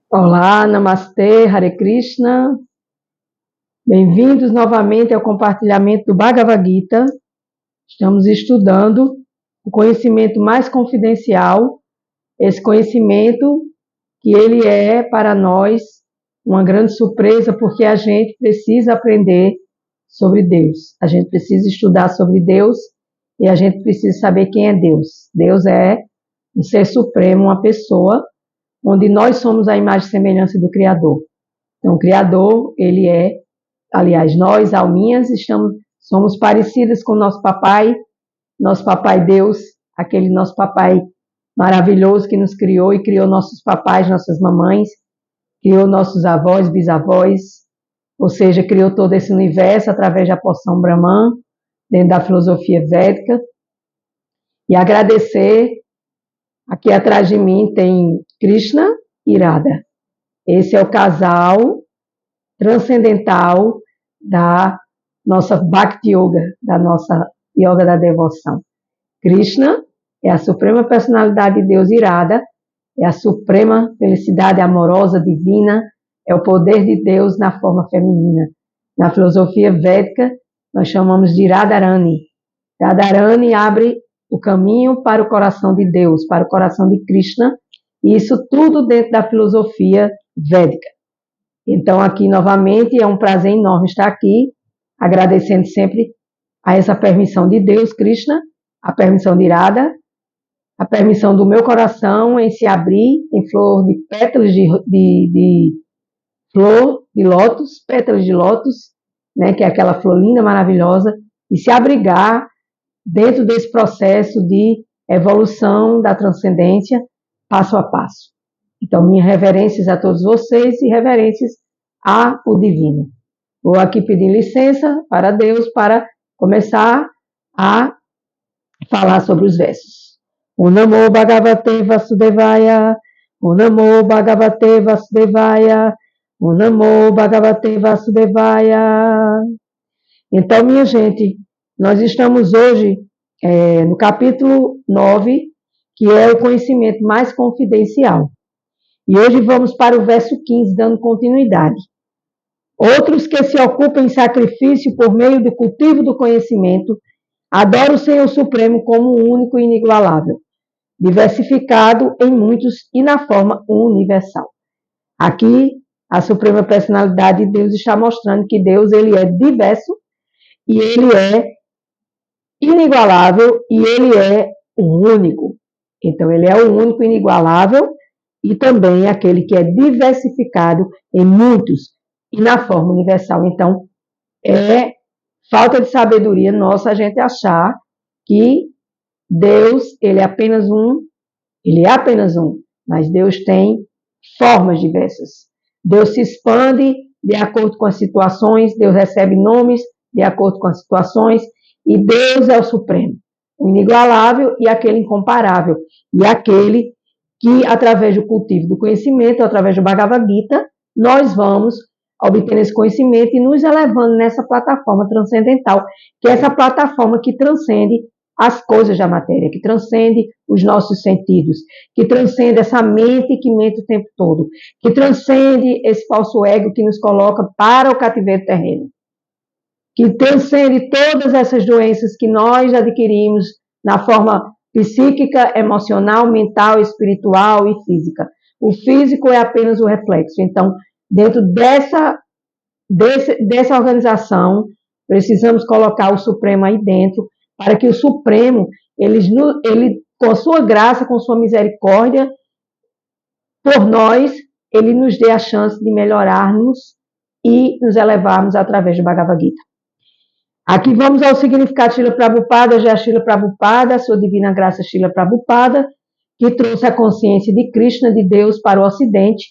Olá, Namastê, Hare Krishna. Bem-vindos novamente ao compartilhamento do Bhagavad Gita. Estamos estudando o conhecimento mais confidencial, esse conhecimento que ele é para nós uma grande surpresa, porque a gente precisa aprender sobre Deus. A gente precisa estudar sobre Deus e a gente precisa saber quem é Deus. Deus é um ser supremo, uma pessoa, onde nós somos a imagem e semelhança do Criador. Então, o Criador, ele é, aliás, nós, alminhas, somos parecidas com o nosso papai Deus, aquele nosso papai maravilhoso que nos criou e criou nossos papais, nossas mamães, criou nossos avós, bisavós, ou seja, criou todo esse universo através da porção Brahman, dentro da filosofia védica. E agradecer, aqui atrás de mim tem Krishna e Radha. Esse é o casal transcendental da nossa Bhakti Yoga, da nossa Yoga da Devoção. Krishna é a suprema personalidade de Deus irada, é a suprema felicidade amorosa, divina, é o poder de Deus na forma feminina. Na filosofia védica, nós chamamos de Radharani. Radharani abre o caminho para o coração de Deus, para o coração de Krishna, e isso tudo dentro da filosofia védica. Então, aqui novamente, é um prazer enorme estar aqui, agradecendo sempre a essa permissão de Deus, Krishna, a permissão de Radha, a permissão do meu coração em se abrir em flor de pétalas de flor de lótus, pétalas de lótus, né, que é aquela flor linda, maravilhosa, e se abrigar dentro desse processo de evolução da transcendência, passo a passo. Então, minhas reverências a todos vocês e reverências ao Divino. Vou aqui pedir licença para Deus para começar a falar sobre os versos. O Namo Bhagavate Vasudevaya, O Namo Bhagavate Vasudevaya, O Namo Bhagavate Vasudevaya. Então, minha gente, nós estamos hoje no capítulo 9, que é o conhecimento mais confidencial. E hoje vamos para o verso 15, dando continuidade. Outros que se ocupam em sacrifício por meio do cultivo do conhecimento, adoram o Senhor Supremo como único e inigualável, diversificado em muitos e na forma universal. Aqui, a Suprema Personalidade de Deus está mostrando que Deus ele é diverso e ele é inigualável e ele é o único. Então, ele é o único e inigualável e também aquele que é diversificado em muitos e na forma universal. Então, é falta de sabedoria nossa a gente achar que Deus, ele é apenas um, mas Deus tem formas diversas. Deus se expande de acordo com as situações, Deus recebe nomes de acordo com as situações, e Deus é o Supremo, o inigualável e aquele incomparável, e aquele que, através do cultivo do conhecimento, através do Bhagavad Gita, nós vamos obtendo esse conhecimento e nos elevando nessa plataforma transcendental, que é essa plataforma que transcende as coisas da matéria, que transcende os nossos sentidos, que transcende essa mente que mente o tempo todo, que transcende esse falso ego que nos coloca para o cativeiro terreno, que transcende todas essas doenças que nós adquirimos na forma psíquica, emocional, mental, espiritual e física. O físico é apenas o reflexo. Então, dentro dessa organização, precisamos colocar o Supremo aí dentro, para que o Supremo, ele, com a sua graça, com sua misericórdia, por nós, ele nos dê a chance de melhorarmos e nos elevarmos através do Bhagavad Gita. Aqui vamos ao significado de Srila Prabhupada, já Srila Prabhupada, a sua divina graça Srila Prabhupada, que trouxe a consciência de Krishna, de Deus, para o Ocidente,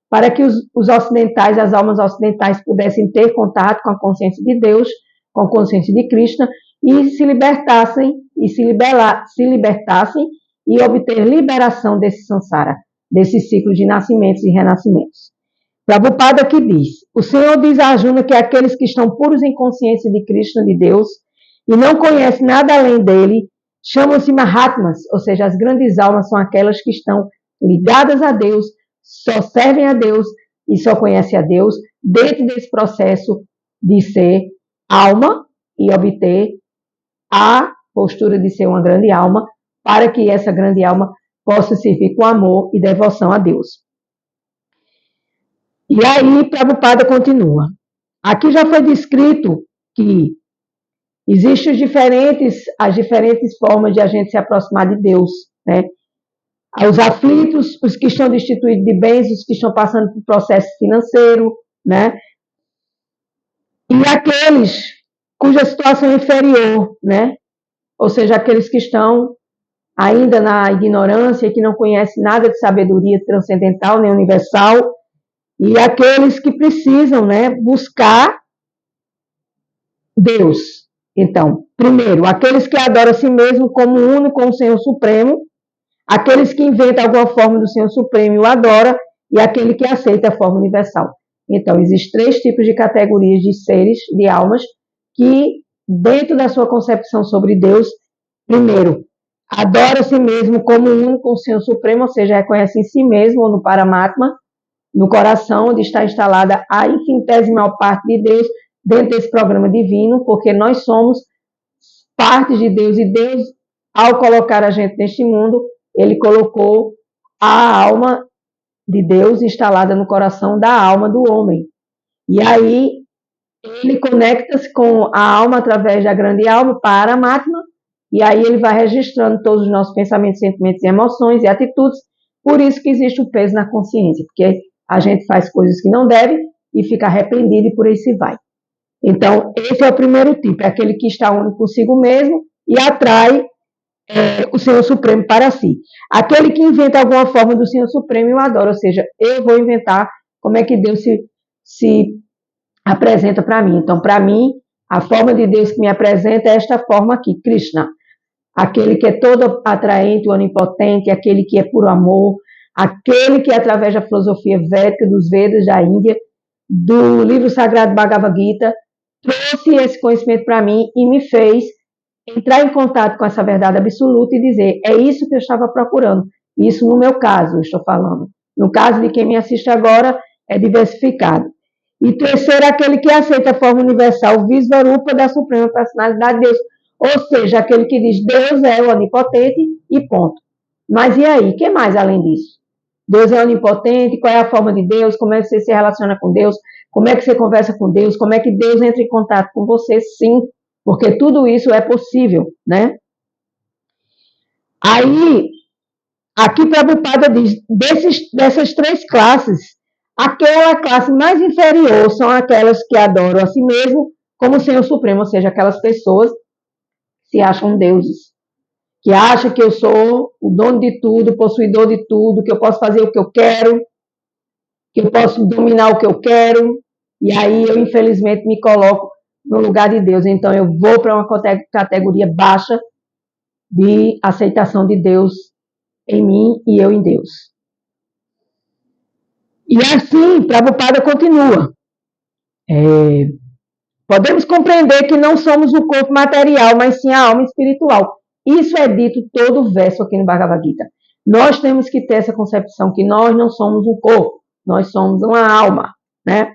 para que os ocidentais, as almas ocidentais, pudessem ter contato com a consciência de Deus, com a consciência de Krishna, e se libertassem e obter liberação desse samsara, desse ciclo de nascimentos e renascimentos. Prabhupada aqui diz, o Senhor diz a Arjuna que aqueles que estão puros em consciência de Krishna, de Deus, e não conhecem nada além dele, chamam-se Mahatmas, ou seja, as grandes almas são aquelas que estão ligadas a Deus, só servem a Deus e só conhecem a Deus dentro desse processo de ser alma e obter a postura de ser uma grande alma, para que essa grande alma possa servir com amor e devoção a Deus. E aí, Prabhupada continua. Aqui já foi descrito que existem as diferentes formas de a gente se aproximar de Deus, né? Os aflitos, os que estão destituídos de bens, os que estão passando por processo financeiro, né? E aqueles cuja situação é inferior, né? Ou seja, aqueles que estão ainda na ignorância e que não conhecem nada de sabedoria transcendental nem universal, e aqueles que precisam, né, buscar Deus. Então, primeiro, aqueles que adoram a si mesmo como único com o Senhor Supremo, aqueles que inventam alguma forma do Senhor Supremo e o adoram, e aquele que aceita a forma universal. Então, existem 3 tipos de categorias de seres, de almas, que, dentro da sua concepção sobre Deus, primeiro, adora a si mesmo como único com o Senhor Supremo, ou seja, reconhece em si mesmo, ou no Paramatma, no coração, onde está instalada a infinitesimal parte de Deus, dentro desse programa divino, porque nós somos parte de Deus, e Deus, ao colocar a gente neste mundo, ele colocou a alma de Deus instalada no coração da alma do homem. E aí, ele conecta-se com a alma através da grande alma, Paramatma, e aí ele vai registrando todos os nossos pensamentos, sentimentos, emoções e atitudes. Por isso que existe o peso na consciência, porque a gente faz coisas que não deve e fica arrependido e por aí se vai. Então, esse é o primeiro tipo, é aquele que está único consigo mesmo e atrai o Senhor Supremo para si. Aquele que inventa alguma forma do Senhor Supremo e o adora, ou seja, eu vou inventar como é que Deus se apresenta para mim. Então, para mim, a forma de Deus que me apresenta é esta forma aqui, Krishna. Aquele que é todo atraente, onipotente, aquele que é puro amor, aquele que, através da filosofia védica, dos Vedas da Índia, do livro sagrado Bhagavad Gita, trouxe esse conhecimento para mim e me fez entrar em contato com essa verdade absoluta e dizer, é isso que eu estava procurando. Isso no meu caso, eu estou falando. No caso de quem me assiste agora, é diversificado. E terceiro, aquele que aceita a forma universal, Visvarupa da Suprema Personalidade de Deus. Ou seja, aquele que diz, Deus é o onipotente e ponto. Mas e aí, o que mais além disso? Deus é onipotente, qual é a forma de Deus, como é que você se relaciona com Deus, como é que você conversa com Deus, como é que Deus entra em contato com você? Sim, porque tudo isso é possível, né? Aí, aqui Prabhupada diz, dessas 3 classes, aquela classe mais inferior são aquelas que adoram a si mesmo como Senhor Supremo, ou seja, aquelas pessoas que se acham deuses, que acham que eu sou o dono de tudo, possuidor de tudo, que eu posso fazer o que eu quero, que eu posso dominar o que eu quero, e aí eu, infelizmente, me coloco no lugar de Deus. Então, eu vou para uma categoria baixa de aceitação de Deus em mim e eu em Deus. E assim, Prabhupada continua. Podemos compreender que não somos o corpo material, mas sim a alma espiritual. Isso é dito todo o verso aqui no Bhagavad Gita. Nós temos que ter essa concepção que nós não somos um corpo, nós somos uma alma, né?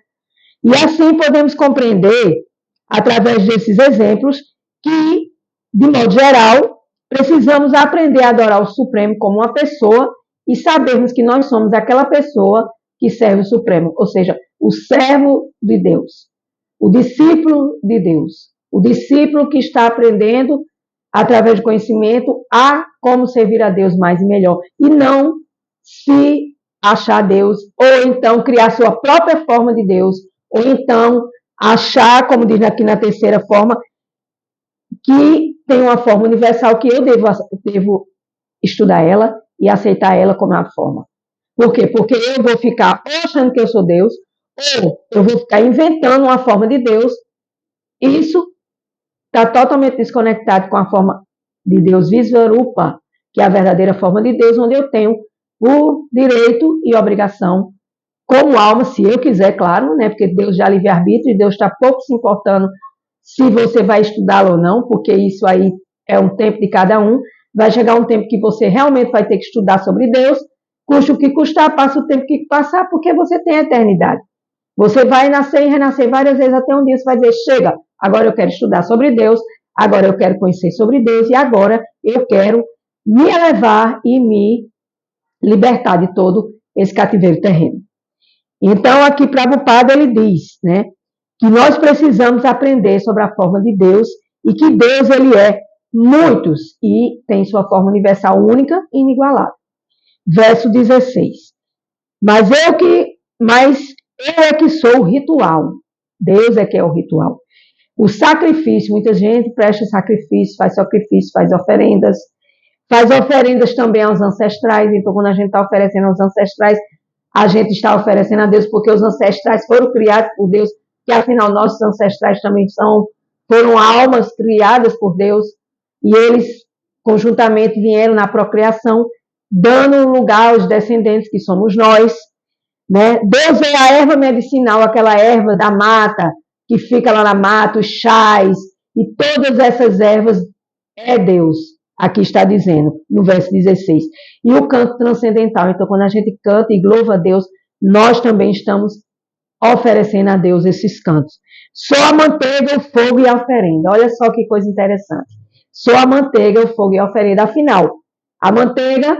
E assim podemos compreender, através desses exemplos, que, de modo geral, precisamos aprender a adorar o Supremo como uma pessoa e sabermos que nós somos aquela pessoa que serve o Supremo, ou seja, o servo de Deus, o discípulo de Deus, o discípulo que está aprendendo, através do conhecimento, a como servir a Deus mais e melhor, e não se achar Deus, ou então criar sua própria forma de Deus, ou então achar, como diz aqui na terceira forma, que tem uma forma universal que eu devo estudar ela e aceitar ela como a forma. Por quê? Porque eu vou ficar achando que eu sou Deus, ou eu vou ficar inventando uma forma de Deus. Isso está totalmente desconectado com a forma de Deus Visvarupa, que é a verdadeira forma de Deus, onde eu tenho o direito e obrigação, como alma, se eu quiser, claro, né? Porque Deus já livre-arbítrio, e Deus está pouco se importando se você vai estudá-lo ou não, porque isso aí é um tempo de cada um. Vai chegar um tempo que você realmente vai ter que estudar sobre Deus, custa o que custar, passa o tempo que passar, porque você tem a eternidade. Você vai nascer e renascer várias vezes até um dia você vai dizer, chega, agora eu quero estudar sobre Deus, agora eu quero conhecer sobre Deus e agora eu quero me elevar e me libertar de todo esse cativeiro terreno. Então, aqui Prabhupada ele diz, né, que nós precisamos aprender sobre a forma de Deus e que Deus ele é muitos e tem sua forma universal única e inigualável. Verso 16. Mas eu é que sou o ritual. Deus é que é o ritual. O sacrifício, muita gente presta sacrifício, faz oferendas também aos ancestrais. Então, quando a gente está oferecendo aos ancestrais, a gente está oferecendo a Deus porque os ancestrais foram criados por Deus, que afinal nossos ancestrais também foram almas criadas por Deus, e eles conjuntamente vieram na procriação, dando lugar aos descendentes que somos nós, né? Deus é a erva medicinal, aquela erva da mata, que fica lá na mata, os chás, e todas essas ervas é Deus, aqui está dizendo, no verso 16. E o canto transcendental, então quando a gente canta e louva a Deus, nós também estamos oferecendo a Deus esses cantos. Só a manteiga, o fogo e a oferenda. Olha só que coisa interessante. Só a manteiga, o fogo e a oferenda. Afinal, a manteiga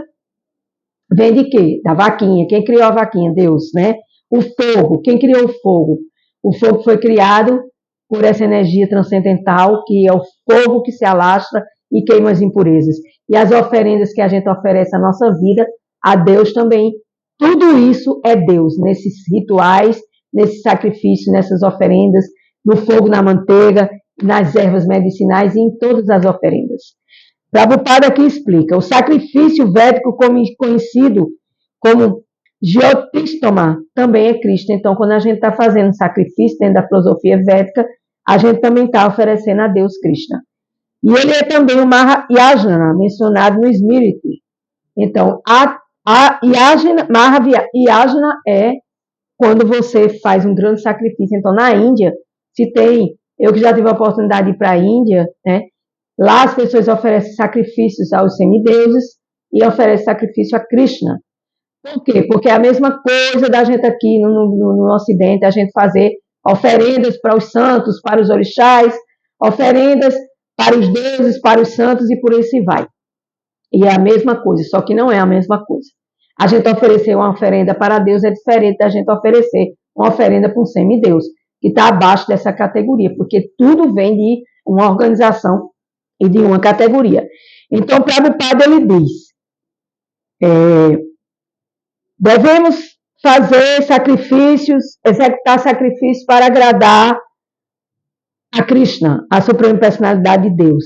vem de quê? Da vaquinha. Quem criou a vaquinha? Deus, né? O fogo. Quem criou o fogo? O fogo foi criado por essa energia transcendental, que é o fogo que se alastra e queima as impurezas. E as oferendas que a gente oferece à nossa vida, a Deus também. Tudo isso é Deus, nesses rituais, nesses sacrifícios, nessas oferendas, no fogo, na manteiga, nas ervas medicinais e em todas as oferendas. Prabhupada aqui explica, o sacrifício védico conhecido como Jyotistoma também é Krishna. Então, quando a gente está fazendo sacrifício dentro da filosofia védica, a gente também está oferecendo a Deus Krishna. E ele é também o Mahayajna, mencionado no Smriti. Então, a Mahayajna é quando você faz um grande sacrifício. Então, na Índia, eu que já tive a oportunidade de ir para a Índia, né? Lá as pessoas oferecem sacrifícios aos semideuses e oferecem sacrifício a Krishna. Por quê? Porque é a mesma coisa da gente aqui no Ocidente, a gente fazer oferendas para os santos, para os orixás, oferendas para os deuses, para os santos e por aí se vai. E é a mesma coisa, só que não é a mesma coisa. A gente oferecer uma oferenda para Deus é diferente da gente oferecer uma oferenda para um semideus, que está abaixo dessa categoria, porque tudo vem de uma organização e de uma categoria. Então, Prabhupada, ele diz, devemos fazer sacrifícios, executar sacrifícios para agradar a Krishna, a suprema personalidade de Deus.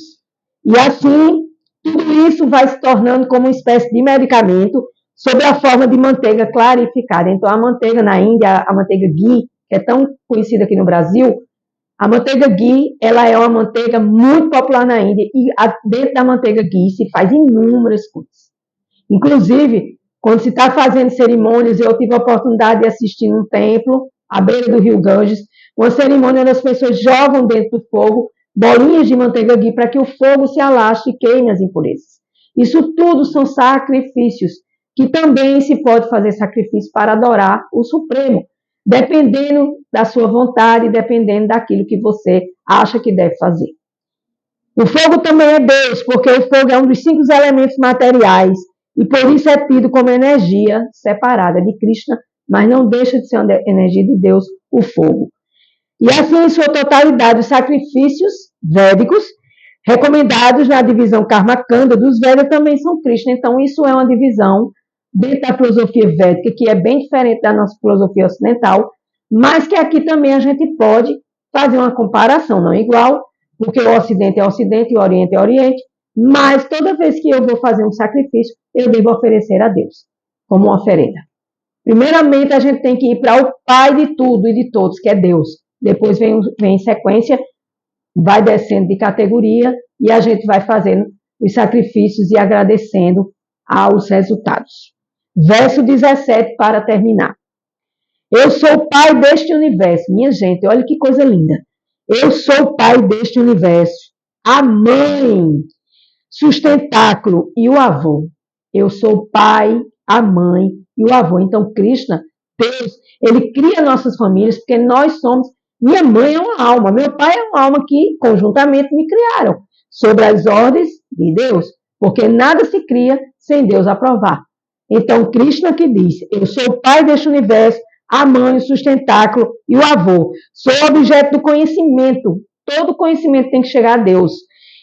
E assim, tudo isso vai se tornando como uma espécie de medicamento sob a forma de manteiga clarificada. Então, a manteiga na Índia, a manteiga ghee, que é tão conhecida aqui no Brasil, a manteiga ghee, ela é uma manteiga muito popular na Índia e dentro da manteiga ghee se faz inúmeras coisas. Inclusive, quando se está fazendo cerimônias, eu tive a oportunidade de assistir num templo, à beira do rio Ganges, uma cerimônia onde as pessoas jogam dentro do fogo bolinhas de manteiga ghee para que o fogo se alastre e queime as impurezas. Isso tudo são sacrifícios, que também se pode fazer sacrifício para adorar o Supremo, dependendo da sua vontade, dependendo daquilo que você acha que deve fazer. O fogo também é Deus, porque o fogo é um dos 5 elementos materiais, e por isso é tido como energia separada de Krishna, mas não deixa de ser uma energia de Deus, o fogo. E assim, em sua totalidade, os sacrifícios védicos, recomendados na divisão Karma Kanda dos Vedas, também são Krishna. Então, isso é uma divisão dentro da filosofia védica, que é bem diferente da nossa filosofia ocidental, mas que aqui também a gente pode fazer uma comparação, não igual, porque o Ocidente é Ocidente e o Oriente é Oriente, mas toda vez que eu vou fazer um sacrifício, eu devo oferecer a Deus, como uma oferenda. Primeiramente, a gente tem que ir para o Pai de tudo e de todos, que é Deus. Depois vem em sequência, vai descendo de categoria e a gente vai fazendo os sacrifícios e agradecendo aos resultados. Verso 17, para terminar. Eu sou o Pai deste universo. Minha gente, olha que coisa linda. Eu sou o Pai deste universo. A mãe, sustentáculo e o avô. Eu sou o Pai, a mãe e o avô. Então, Krishna, Deus, ele cria nossas famílias porque nós somos. Minha mãe é uma alma, meu pai é uma alma que conjuntamente me criaram, sobre as ordens de Deus, porque nada se cria sem Deus aprovar. Então, Krishna que diz: eu sou o pai deste universo, a mãe, o sustentáculo e o avô. Sou objeto do conhecimento. Todo conhecimento tem que chegar a Deus.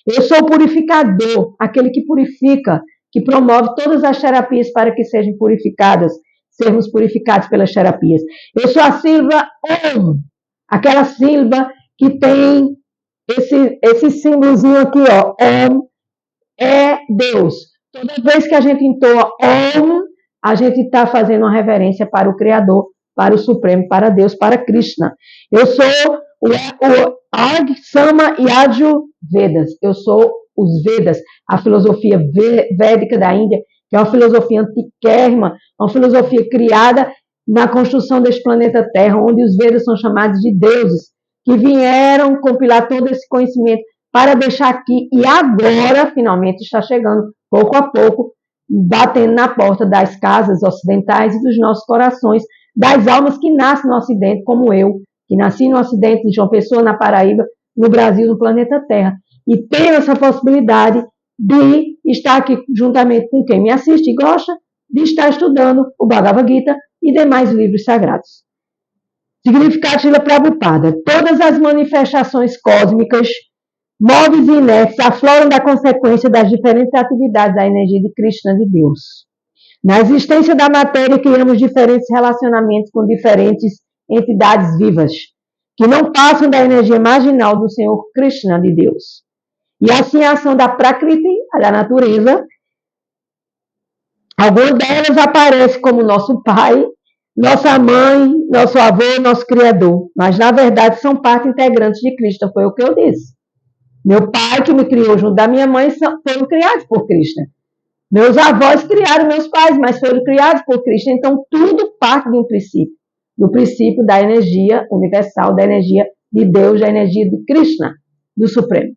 Eu sou o purificador, aquele que purifica, que promove todas as terapias para que sejam purificadas, sermos purificados pelas terapias. Eu sou a sílaba Om, aquela sílaba que tem esse símbolozinho aqui, ó, Om, é Deus. Toda vez que a gente entoa Om, a gente está fazendo uma reverência para o Criador, para o Supremo, para Deus, para Krishna. Eu sou o Ag, Sama e Aju Vedas. Eu sou os Vedas, a filosofia védica da Índia, que é uma filosofia antiquérrima, uma filosofia criada na construção deste planeta Terra, onde os Vedas são chamados de deuses, que vieram compilar todo esse conhecimento para deixar aqui, e agora, finalmente, está chegando, pouco a pouco, batendo na porta das casas ocidentais e dos nossos corações, das almas que nascem no Ocidente, como eu, que nasci no Ocidente, em João Pessoa, na Paraíba, no Brasil, no planeta Terra. E tenho essa possibilidade de estar aqui juntamente com quem me assiste e gosta, de estar estudando o Bhagavad Gita e demais livros sagrados. Significado de Srila Prabhupada. Todas as manifestações cósmicas, móveis e inertes, afloram da consequência das diferentes atividades da energia de Krishna, de Deus. Na existência da matéria, criamos diferentes relacionamentos com diferentes entidades vivas, que não passam da energia marginal do Senhor Krishna, de Deus. E assim a ação da Prakriti, da natureza, algumas delas aparecem como nosso pai, nossa mãe, nosso avô, nosso criador, mas na verdade são parte integrante de Krishna, foi o que eu disse. Meu pai, que me criou junto da minha mãe, foram criados por Krishna. Meus avós criaram meus pais, mas foram criados por Krishna. Então, tudo parte de um princípio. Do princípio da energia universal, da energia de Deus, da energia de Krishna, do Supremo.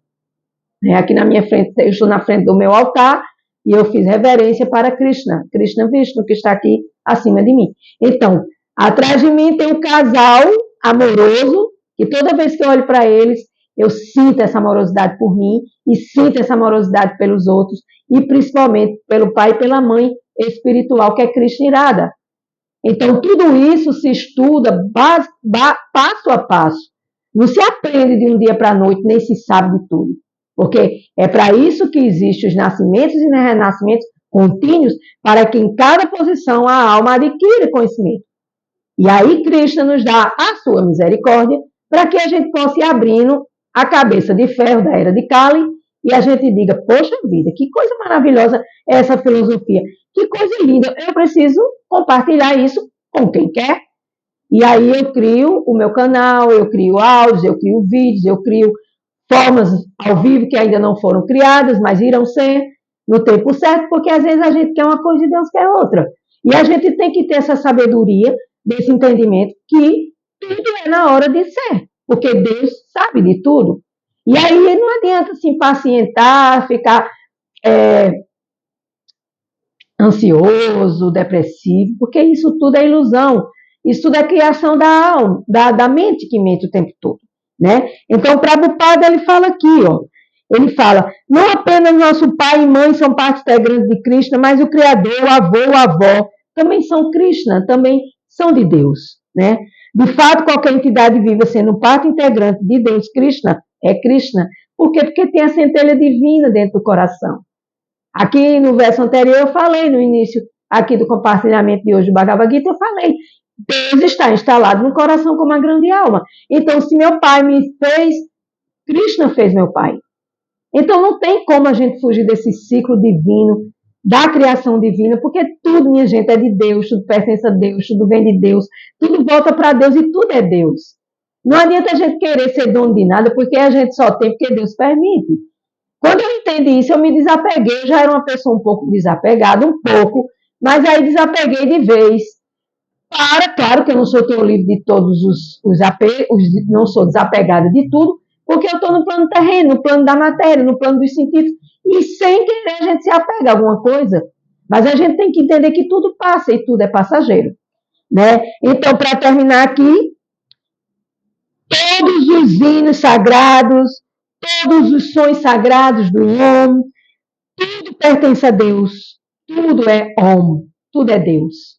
Aqui na minha frente, eu estou na frente do meu altar e eu fiz reverência para Krishna, Krishna Vishnu, que está aqui acima de mim. Então, atrás de mim tem um casal amoroso, que toda vez que eu olho para eles, eu sinto essa amorosidade por mim e sinto essa amorosidade pelos outros e principalmente pelo pai e pela mãe espiritual, que é Krishna Irada. Então, tudo isso se estuda passo a passo. Não se aprende de um dia para a noite, nem se sabe de tudo. Porque é para isso que existem os nascimentos e renascimentos contínuos, para que em cada posição a alma adquira conhecimento. E aí Krishna nos dá a sua misericórdia para que a gente possa ir abrindo a cabeça de ferro da era de Kali e a gente diga, poxa vida, que coisa maravilhosa é essa filosofia, que coisa linda, eu preciso compartilhar isso com quem quer. E aí eu crio o meu canal, eu crio áudios, eu crio vídeos, eu crio formas ao vivo que ainda não foram criadas, mas irão ser no tempo certo, porque às vezes a gente quer uma coisa e Deus quer outra. E a gente tem que ter essa sabedoria, desse entendimento, que tudo é na hora de ser, porque Deus sabe de tudo. E aí não adianta se impacientar, ficar ansioso, depressivo, porque isso tudo é ilusão. Isso tudo é criação da alma, da mente que mente o tempo todo. Né? Então, o Prabhupada, ele fala aqui, ó, ele fala, não apenas nosso pai e mãe são parte integrante de Krishna, mas o Criador, o avô, a avó, também são Krishna, também são de Deus. Né? De fato, qualquer entidade viva sendo parte integrante de Deus, Krishna, é Krishna. Por quê? Porque tem a centelha divina dentro do coração. Aqui no verso anterior eu falei, no início aqui do compartilhamento de hoje do Bhagavad Gita, eu falei, Deus está instalado no coração como uma grande alma. Então, se meu pai me fez, Krishna fez meu pai. Então, não tem como a gente fugir desse ciclo divino, da criação divina, porque tudo, minha gente, é de Deus, tudo pertence a Deus, tudo vem de Deus, tudo volta para Deus e tudo é Deus. Não adianta a gente querer ser dono de nada, porque a gente só tem porque Deus permite. Quando eu entendi isso, eu me desapeguei, eu já era uma pessoa um pouco desapegada, mas aí desapeguei de vez. Claro que eu não sou tão livre de todos os apegos, não sou desapegada de tudo, porque eu estou no plano terreno, no plano da matéria, no plano dos sentidos, e sem querer a gente se apega a alguma coisa. Mas a gente tem que entender que tudo passa e tudo é passageiro, né? Então, para terminar aqui, todos os hinos sagrados, todos os sons sagrados do Om, tudo pertence a Deus. Tudo é Om, tudo é Deus.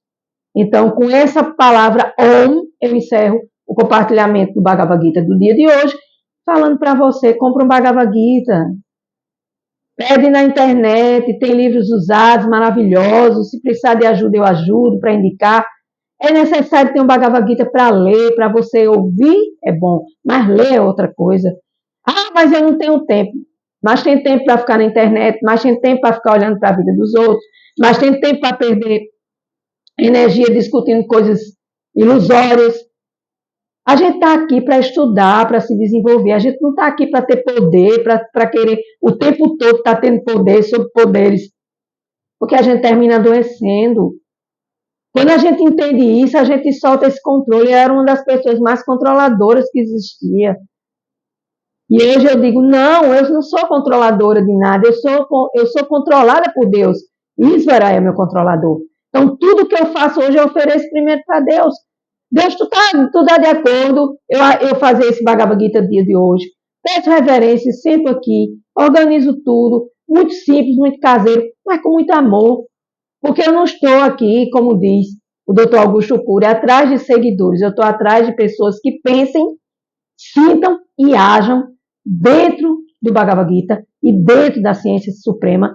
Então, com essa palavra Om, eu encerro o compartilhamento do Bhagavad Gita do dia de hoje, falando para você, compra um Bhagavad Gita, pede na internet, tem livros usados, maravilhosos, se precisar de ajuda, eu ajudo para indicar. É necessário ter um Bhagavad Gita para ler, para você ouvir, é bom, mas ler é outra coisa. Ah, mas eu não tenho tempo. Mas tem tempo para ficar na internet, mas tem tempo para ficar olhando para a vida dos outros, mas tem tempo para perder energia discutindo coisas ilusórias. A gente está aqui para estudar, para se desenvolver. A gente não está aqui para ter poder, para querer o tempo todo estar tendo poder sobre poderes, porque a gente termina adoecendo. Quando a gente entende isso, a gente solta esse controle. Eu era uma das pessoas mais controladoras que existia. E hoje eu digo, não, eu não sou controladora de nada, eu sou controlada por Deus. Ísvara é meu controlador. Então, tudo que eu faço hoje, eu ofereço primeiro para Deus. Deus, tu tá de acordo eu fazer esse Bhagavad Gita dia de hoje. Peço reverência, sento aqui, organizo tudo, muito simples, muito caseiro, mas com muito amor. Porque eu não estou aqui, como diz o Dr. Augusto Cury, atrás de seguidores, eu estou atrás de pessoas que pensem, sintam e ajam dentro do Bhagavad Gita e dentro da ciência suprema,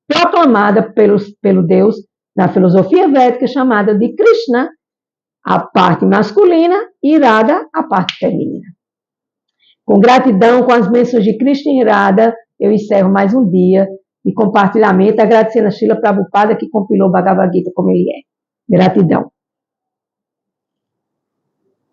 proclamada pelo Deus na filosofia védica chamada de Krishna, a parte masculina e Irada, a parte feminina. Com gratidão, com as bênçãos de Krishna e Irada, eu encerro mais um dia de compartilhamento, agradecendo a Srila Prabhupada que compilou o Bhagavad Gita como ele é. Gratidão.